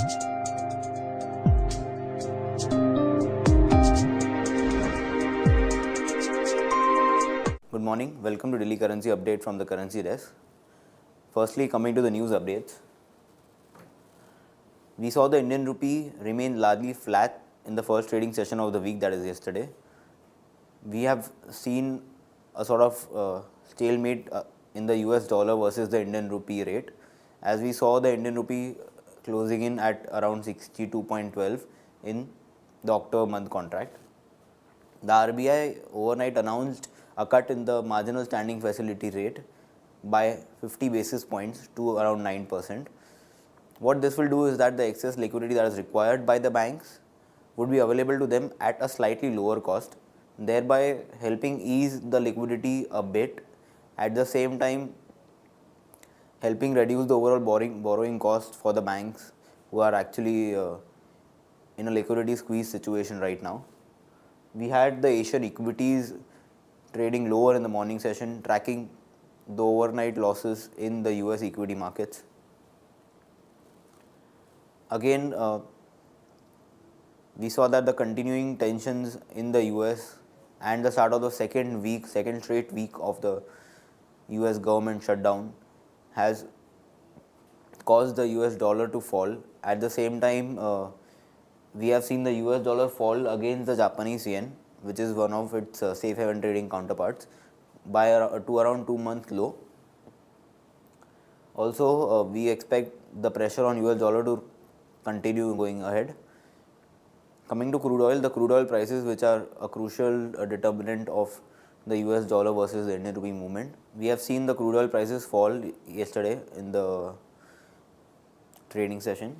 Good morning. Welcome to Daily Currency Update from the Currency Desk. Firstly, coming to the news updates. We saw the Indian rupee remain largely flat in the first trading session of the week, that is yesterday. We have seen a sort of stalemate in the US dollar versus the Indian rupee rate, as we saw the Indian rupee closing in at around 62.12 in the October month contract. The RBI overnight announced a cut in the marginal standing facility rate by 50 basis points to around 9%. What this will do is that the excess liquidity that is required by the banks would be available to them at a slightly lower cost, thereby helping ease the liquidity a bit, at the same time helping reduce the overall borrowing cost for the banks who are actually in a liquidity squeeze situation right now. We had the Asian equities trading lower in the morning session, tracking the overnight losses in the US equity markets. Again, we saw that the continuing tensions in the US and the start of the second straight week of the US government shutdown has caused the US dollar to fall. At the same time, we have seen the US dollar fall against the Japanese yen, which is one of its safe haven trading counterparts, by to around 2-month low. Also, we expect the pressure on US dollar to continue going ahead. Coming to crude oil, the crude oil prices, which are a crucial determinant of the US dollar versus the Indian rupee movement, we have seen the crude oil prices fall yesterday in the trading session,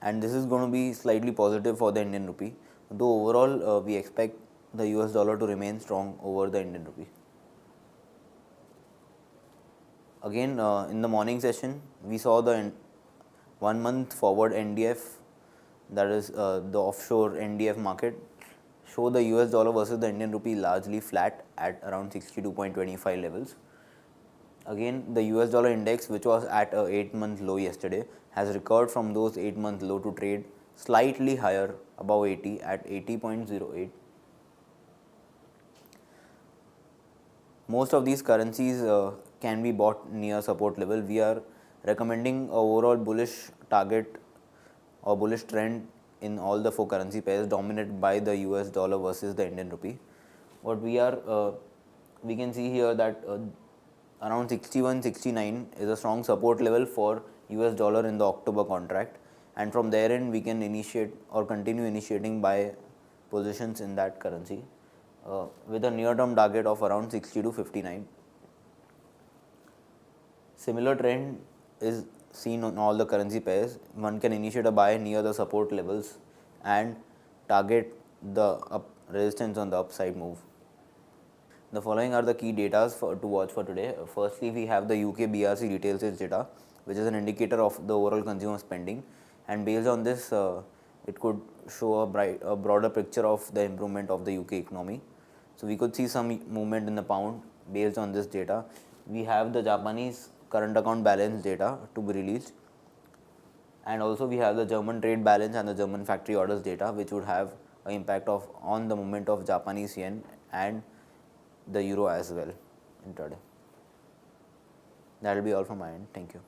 and this is going to be slightly positive for the Indian rupee, though overall we expect the US dollar to remain strong over the Indian rupee. Again, in the morning session, we saw the 1 month forward NDF, that is the offshore NDF market, show the US dollar versus the Indian rupee largely flat at around 62.25 levels. Again, the US dollar index, which was at a 8-month low yesterday, has recovered from those 8-month low to trade slightly higher, above 80 at 80.08. Most of these currencies can be bought near support level. We are recommending a overall bullish target or bullish trend in all the 4 currency pairs, dominated by the US dollar versus the Indian rupee. What we can see here that around 61-69 is a strong support level for US dollar in the October contract, and from therein we can initiate or continue initiating buy positions in that currency with a near term target of around 60 to 59. Similar trend is seen on all the currency pairs. One can initiate a buy near the support levels and target the resistance on the upside move. The following are the key data to watch for today. Firstly, we have the UK BRC retail sales data, which is an indicator of the overall consumer spending, and based on this, it could show a broader picture of the improvement of the UK economy. So we could see some movement in the pound based on this data. We have the Japanese current account balance data to be released, and also we have the German trade balance and the German factory orders data, which would have an impact on the movement of Japanese yen and the euro as well intraday. That will be all from my end. Thank you.